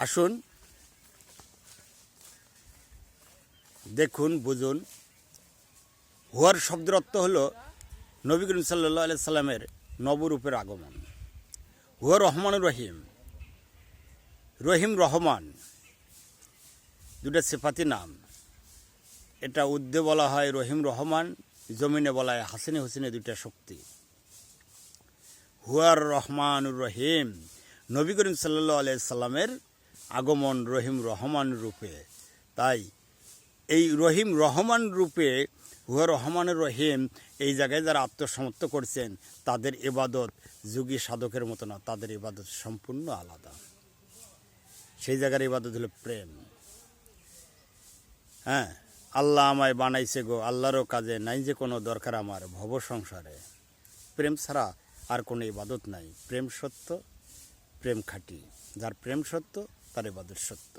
আসুন দেখুন বুঝুন। হুয়ার শব্দের অর্থ হলো নবী করিম সাল্লাল্লাহু আলাইহি সাল্লামের নবরূপের আগমন। হুয়া রহমানুর রহিম, রহিম রহমান দুটা সিফাতি নাম। এটা উর্দে বলা হয় রহিম রহমান, জমিনে বলা হয় হাসিনে হুসিনে, দুইটা শক্তি। হুয়ার রহমানুর রহিম, নবী করিম সাল্লাল্লাহু আলাইহি সাল্লামের আগমন রহিম রহমান রূপে। তাই এই রহিম রহমান রূপে হুয়া রহমানুর রহিম এই জায়গায় যারা আত্মসমর্থ করছেন তাদের ইবাদত যোগী সাধকের মতো না, তাদের ইবাদত সম্পূর্ণ আলাদা। সেই জায়গার ইবাদত হলো প্রেম। হ্যাঁ, আল্লাহ আমায় বানাইছে গো, আল্লাহরও কাজে নাই যে কোনো দরকার আমার ভব সংসারে। প্রেম ছাড়া আর কোনো ইবাদত নাই। প্রেম সত্য, প্রেম খাঁটি। যার প্রেম সত্য তার ইবাদত সত্য।